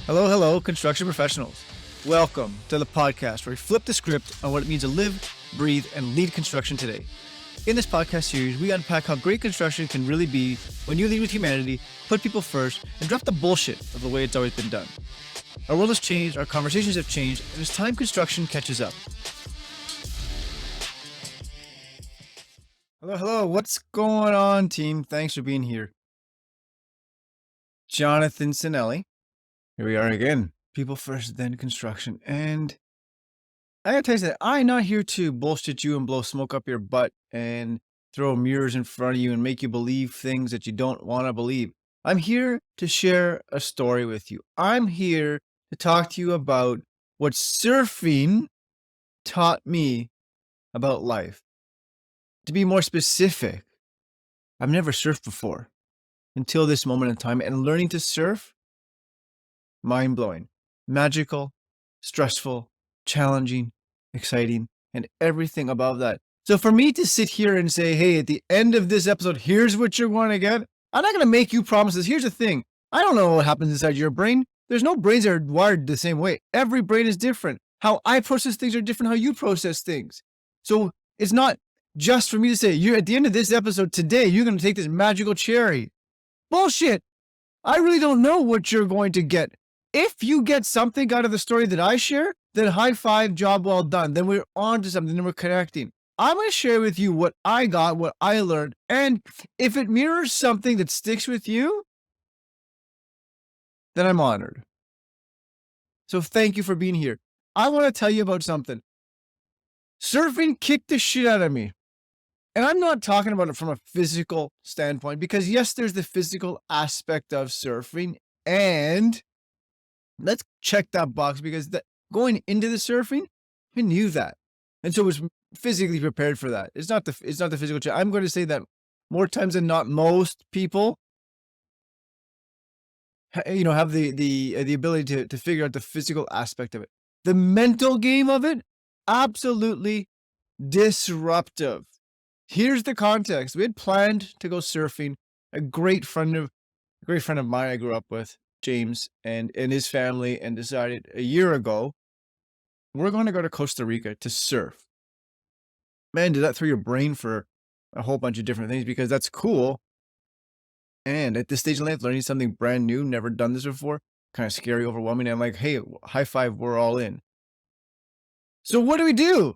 Hello, hello, construction professionals. Welcome to the podcast where we flip the script on what it means to live, breathe, and lead construction today. In this podcast series, we unpack how great construction can really be when you lead with humanity, put people first, and drop the bullshit of the way it's always been done. Our world has changed, our conversations have changed, and it's time construction catches up. Hello, what's going on, team? Thanks for being here. Jonathan Sinelli. Here we are again. People first, then construction. And I gotta tell you that I'm not here to bullshit you and blow smoke up your butt and throw mirrors in front of you and make you believe things that you don't want to believe. I'm here to share a story with you. I'm here to talk to you about what surfing taught me about life. To be more specific, I've never surfed before until this moment in time, and learning to surf, mind-blowing, magical, stressful, challenging, exciting, and everything above that. So for me to sit here and say, hey, at the end of this episode, here's what you're going to get, I'm not going to make you promises. Here's the thing. I don't know what happens inside your brain. There's no brains that are wired the same way. Every brain is different. How I process things are different how you process things. So it's not just for me to say, you're at the end of this episode today, you're going to take this magical cherry. Bullshit. I really don't know what you're going to get. If you get something out of the story that I share, then high five, job well done. Then we're on to something, then we're connecting. I'm going to share with you what I got, what I learned. And if it mirrors something that sticks with you, then I'm honored. So thank you for being here. I want to tell you about something. Surfing kicked the shit out of me. And I'm not talking about it from a physical standpoint, because yes, there's the physical aspect of surfing, and let's check that box, because going into the surfing, I knew that. And so I was physically prepared for that. It's not the physical check. I'm going to say that more times than not, most people, have the ability to figure out the physical aspect of it. The mental game of it, absolutely disruptive. Here's the context. We had planned to go surfing. A great friend of mine I grew up with, James, and his family, and decided a year ago, we're going to go to Costa Rica to surf. Man, did that throw your brain for a whole bunch of different things, because that's cool. And at this stage in life, learning something brand new, never done this before, kind of scary, overwhelming. And I'm like, hey, high five, we're all in. So what do?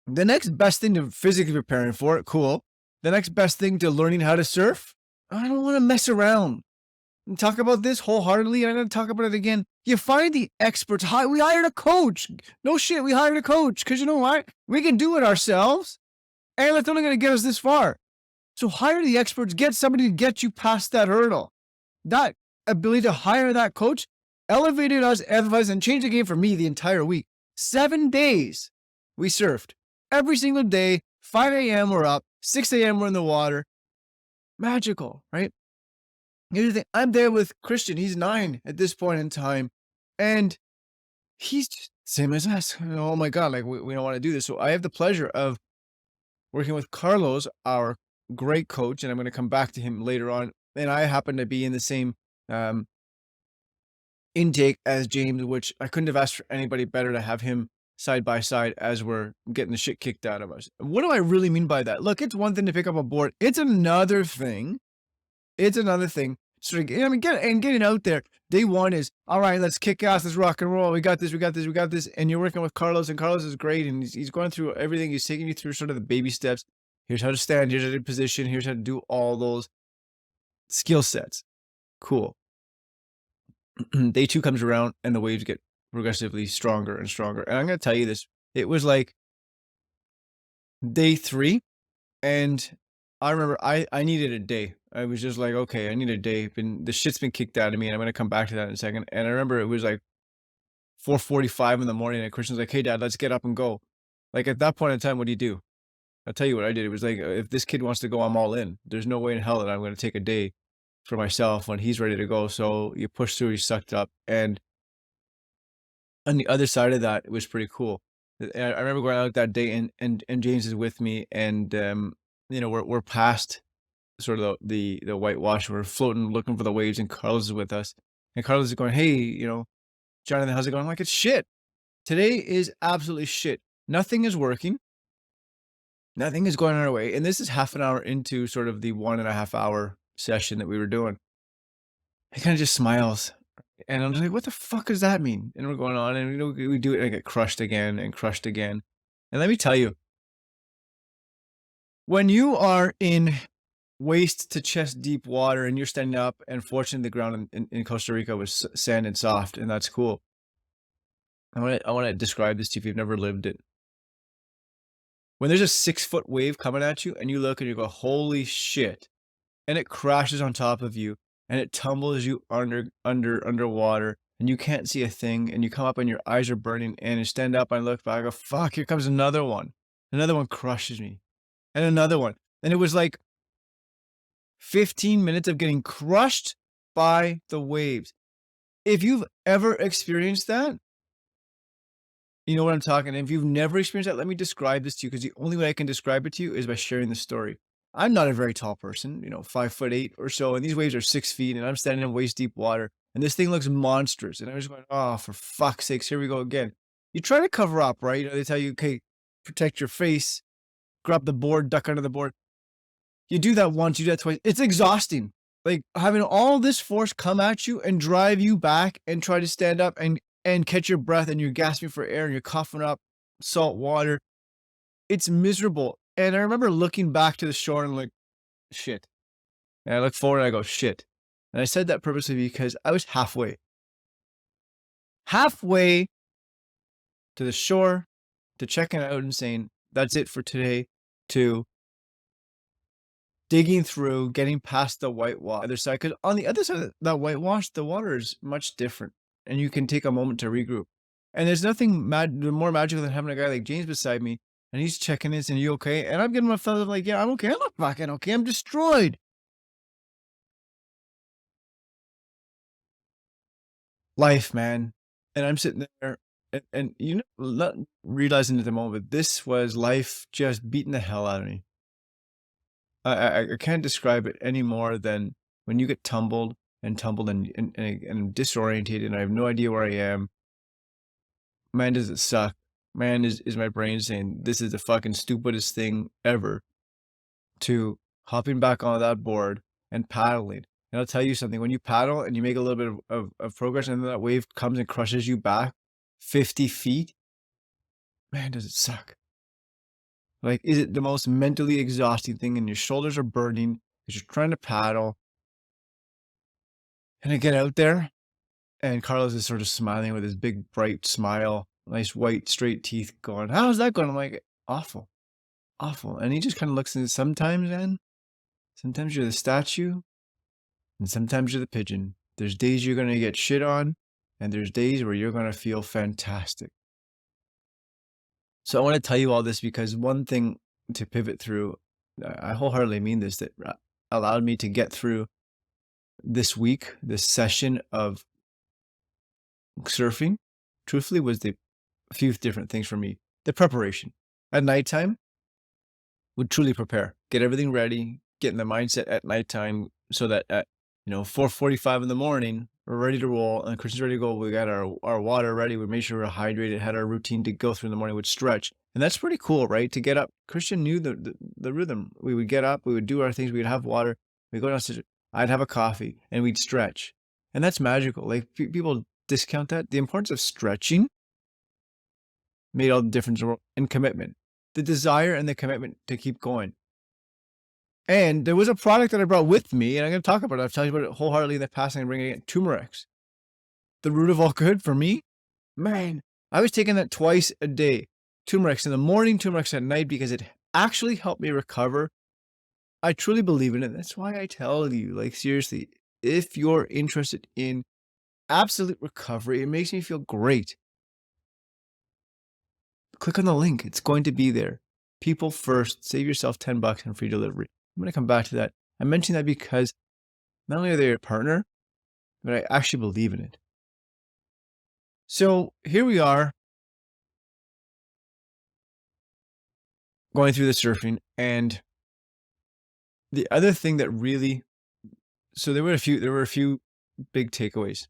The next best thing to physically preparing for it, cool. The next best thing to learning how to surf, I don't want to mess around and talk about this wholeheartedly. I'm going to talk about it again. You find the experts. We hired a coach. No shit, we hired a coach, because you know what? We can do it ourselves, and that's only going to get us this far. So hire the experts. Get somebody to get you past that hurdle. That ability to hire that coach elevated us, and changed the game for me the entire week. 7 days we surfed. Every single day, 5 a.m. we're up, 6 a.m. we're in the water. Magical, right? Here's the thing. I'm there with Christian. He's 9 at this point in time. And he's just same as us. Oh my God, like we don't want to do this. So I have the pleasure of working with Carlos, our great coach, and I'm going to come back to him later on. And I happen to be in the same intake as James, which I couldn't have asked for anybody better to have him side by side as we're getting the shit kicked out of us. What do I really mean by that? Look, it's one thing to pick up a board. It's another thing. So getting out there. Day one is, all right, let's kick ass, let's rock and roll. We got this. And you're working with Carlos, and Carlos is great. And he's going through everything. He's taking you through sort of the baby steps. Here's how to stand. Here's how to position. Here's how to do all those skill sets. Cool. Day 2 comes around, and the waves get progressively stronger and stronger. And I'm going to tell you this. It was like day 3, and I remember I needed a day. I was just like, okay, I need a day. The shit's been kicked out of me, and I'm going to come back to that in a second. And I remember it was like 4:45 in the morning, and Christian's like, hey, Dad, let's get up and go. Like, at that point in time, what do? I'll tell you what I did. It was like, if this kid wants to go, I'm all in. There's no way in hell that I'm going to take a day for myself when he's ready to go. So you push through, you sucked up. And on the other side of that, it was pretty cool. I remember going out that day, and James is with me, and we're past sort of the whitewash. We're floating, looking for the waves, and Carlos is with us. And Carlos is going, "Hey, Jonathan, how's it going?" I'm like, "It's shit. Today is absolutely shit. Nothing is working. Nothing is going our way." And this is half an hour into sort of the 1.5 hour session that we were doing. He kind of just smiles. And I'm just like, "What the fuck does that mean?" And we're going on, and we do it, and I get crushed again and crushed again. And let me tell you, when you are in waist to chest deep water and you're standing up, and fortunately the ground in Costa Rica was sand and soft, and that's cool. I want to describe this to you if you've never lived it. When there's a 6 foot wave coming at you and you look and you go, "Holy shit," and it crashes on top of you and it tumbles you underwater and you can't see a thing and you come up and your eyes are burning and you stand up and look back, I go, "Fuck, here comes another one." Another one crushes me and another one. And it was like 15 minutes of getting crushed by the waves. If you've ever experienced that, you know what I'm talking. If you've never experienced that, let me describe this to you, because the only way I can describe it to you is by sharing the story. I'm not a very tall person, 5'8" or so, and these waves are 6 feet, and I'm standing in waist deep water, and this thing looks monstrous. And I was going, "Oh, for fuck's sakes, here we go again." You try to cover up, right? They tell you, "Okay, protect your face, grab the board, duck under the board." You do that once, you do that twice. It's exhausting. Like having all this force come at you and drive you back and try to stand up and catch your breath, and you're gasping for air and you're coughing up salt water. It's miserable. And I remember looking back to the shore and like, shit. And I look forward and I go, shit. And I said that purposely because I was halfway to the shore, to checking out and saying, "That's it for today," to digging through, getting past the whitewash other side, because on the other side of that whitewash, the water is much different, and you can take a moment to regroup. And there's nothing more magical than having a guy like James beside me, and he's checking in, saying, "You okay?" And I'm giving him a thumbs up, like, "Yeah, I'm okay. I'm not fucking okay. I'm destroyed." Life, man. And I'm sitting there, and not realizing at the moment, this was life just beating the hell out of me. I can't describe it any more than when you get tumbled and disoriented and I have no idea where I am. Man, does it suck. Man, is my brain saying this is the fucking stupidest thing ever, to hopping back on that board and paddling. And I'll tell you something, when you paddle and you make a little bit of progress and then that wave comes and crushes you back 50 feet, man, does it suck. Like, is it the most mentally exhausting thing, and your shoulders are burning because you're trying to paddle. And I get out there, and Carlos is sort of smiling with his big, bright smile, nice white, straight teeth, going, "How's that going?" I'm like, "Awful, awful." And he just kind of looks and says, "Sometimes, man, sometimes you're the statue, and sometimes you're the pigeon. There's days you're going to get shit on, and there's days where you're going to feel fantastic." So I want to tell you all this because one thing to pivot through, I wholeheartedly mean this, that allowed me to get through this week, this session of surfing, truthfully, was a few different things for me. The preparation. At nighttime, would truly prepare, get everything ready, get in the mindset at nighttime so that at 4:45 in the morning, we're ready to roll, and Christian's ready to go. We got our water ready. We made sure we're hydrated, had our routine to go through in the morning, would stretch. And that's pretty cool, right? To get up. Christian knew the rhythm. We would get up, we would do our things, we'd have water, we'd go downstairs, I'd have a coffee, and we'd stretch. And that's magical. Like people discount that. The importance of stretching made all the difference in the world. And commitment. The desire and the commitment to keep going. And there was a product that I brought with me, and I'm going to talk about it. I've told you about it wholeheartedly in the past, and I'm bringing it, turmeric. The root of all good for me, man. I was taking that twice a day. Turmeric in the morning, turmeric at night, because it actually helped me recover. I truly believe in it. That's why I tell you, like, seriously, if you're interested in absolute recovery, it makes me feel great. Click on the link. It's going to be there. People first. Save yourself $10 and free delivery. I'm going to come back to that. I mention that because not only are they your partner, but I actually believe in it. So here we are, going through the surfing, and the other thing that really, so there were a few big takeaways.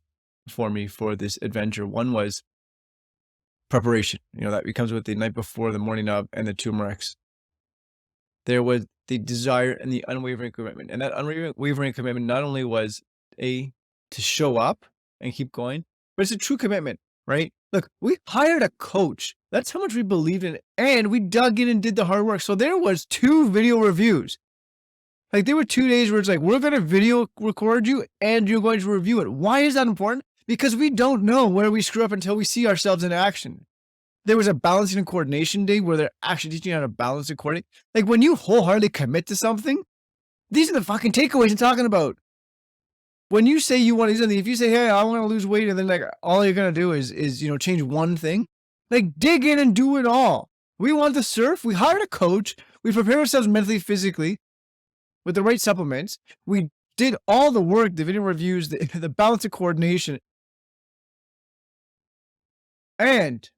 for me for this adventure. One was preparation, that becomes with the night before, the morning of, and the turmerics. There was the desire and the unwavering commitment. And that unwavering commitment not only was a to show up and keep going, but it's a true commitment, right? Look, we hired a coach. That's how much we believed in it. And we dug in and did the hard work. So there was 2 video reviews. Like there were 2 days where it's like, we're going to video record you and you're going to review it. Why is that important? Because we don't know where we screw up until we see ourselves in action. There was a balancing and coordination day where they're actually teaching you how to balance and coordinate. Like when you wholeheartedly commit to something, these are the fucking takeaways I'm talking about. When you say you want to do something, if you say, hey, I want to lose weight, and then like all you're going to do is change one thing, like dig in and do it all. We want to surf. We hired a coach. We prepared ourselves mentally, physically with the right supplements. We did all the work, the video reviews, the balance and coordination. And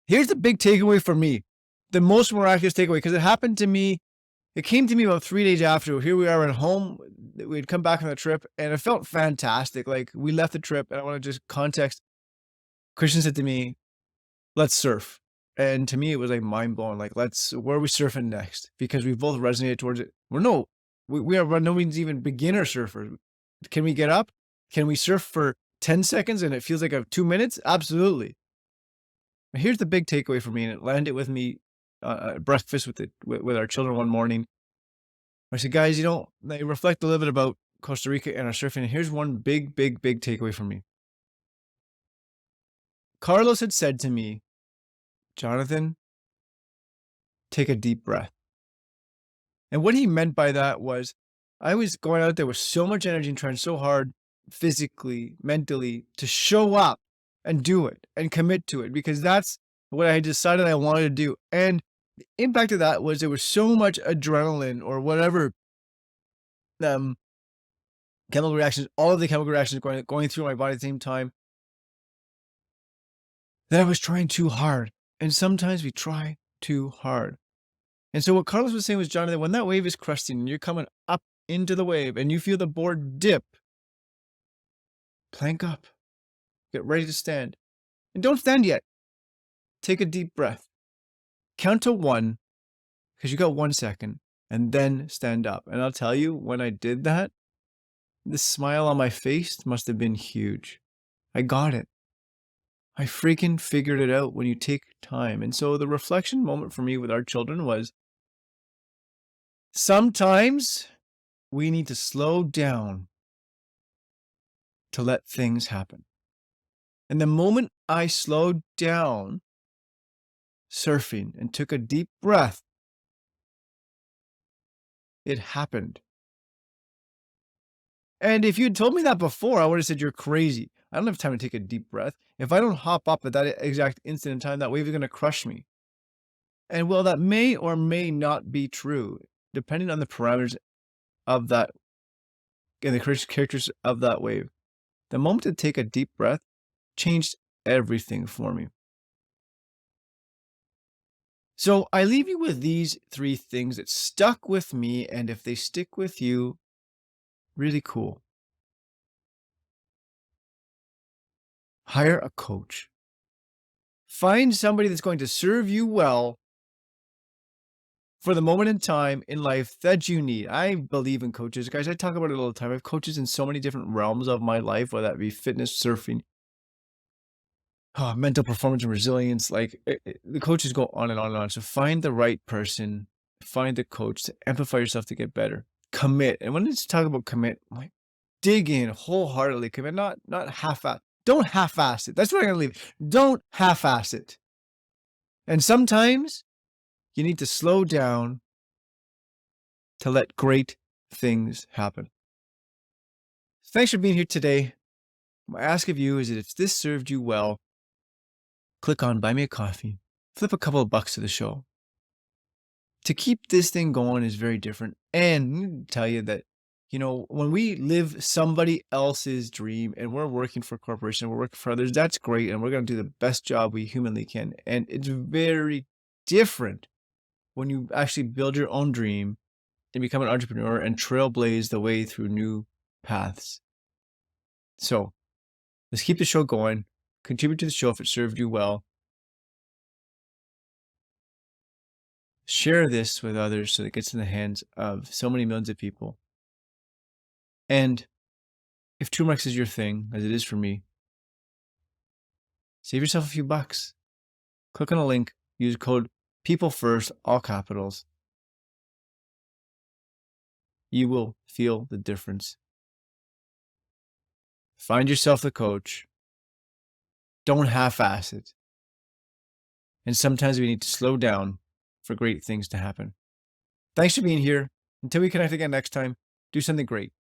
here's the big takeaway for me, the most miraculous takeaway, because it happened to me. It came to me about 3 days after. Here we are at home. We had come back from the trip, and it felt fantastic. Like we left the trip, and I want to just context. Christian said to me, "Let's surf," and to me, it was like mind blowing. Like, where are we surfing next? Because we both resonated towards it. We are by no means even beginner surfers. Can we get up? Can we surf for 10 seconds and it feels like 2 minutes? Absolutely. Here's the big takeaway for me, and it landed with me at breakfast with our children one morning. I said, guys, they reflect a little bit about Costa Rica and our surfing. And here's one big, big, big takeaway for me. Carlos had said to me, Jonathan, take a deep breath. And what he meant by that was I was going out there with so much energy and trying so hard physically, mentally to show up and do it and commit to it, because that's what I decided I wanted to do. And the impact of that was there was so much adrenaline or whatever chemical reactions, all of the chemical reactions going through my body at the same time, that I was trying too hard. And sometimes we try too hard. And so what Carlos was saying was, Jonathan, when that wave is cresting and you're coming up into the wave and you feel the board dip, plank up, get ready to stand. And don't stand yet. Take a deep breath. Count to 1, because you got 1 second, and then stand up. And I'll tell you, when I did that, the smile on my face must have been huge. I got it. I freaking figured it out when you take time. And so the reflection moment for me with our children was, sometimes we need to slow down to let things happen. And the moment I slowed down surfing and took a deep breath, it happened. And if you had told me that before, I would have said, you're crazy. I don't have time to take a deep breath. If I don't hop up at that exact instant in time, that wave is going to crush me. And well, that may or may not be true, depending on the parameters of that and the characters of that wave. The moment to take a deep breath changed everything for me. So I leave you with these 3 things that stuck with me, and if they stick with you, really cool. Hire a coach. Find somebody that's going to serve you well for the moment in time in life that you need. I believe in coaches, guys. I talk about it all the time. I have coaches in so many different realms of my life, whether that be fitness, surfing, mental performance and resilience. The coaches go on and on and on. So find the right person, find the coach to amplify yourself to get better. Commit. And when it's talk about commit, dig in wholeheartedly. Commit, not half-ass. Don't half-ass it. That's what I'm going to leave. Don't half-ass it. And sometimes you need to slow down to let great things happen. Thanks for being here today. My ask of you is that if this served you well, click on Buy Me a Coffee, flip a couple of bucks to the show. To keep this thing going is very different. And I'm going to tell you that, when we live somebody else's dream and we're working for a corporation, we're working for others, that's great. And we're going to do the best job we humanly can. And it's very different when you actually build your own dream and become an entrepreneur and trailblaze the way through new paths. So let's keep the show going. Contribute to the show if it served you well. Share this with others so it gets in the hands of so many millions of people. And if turmeric is your thing, as it is for me, save yourself a few bucks. Click on a link, use code PEOPLEFIRST, all capitals. You will feel the difference. Find yourself the coach. Don't half-ass it. And sometimes we need to slow down for great things to happen. Thanks for being here. Until we connect again next time, do something great.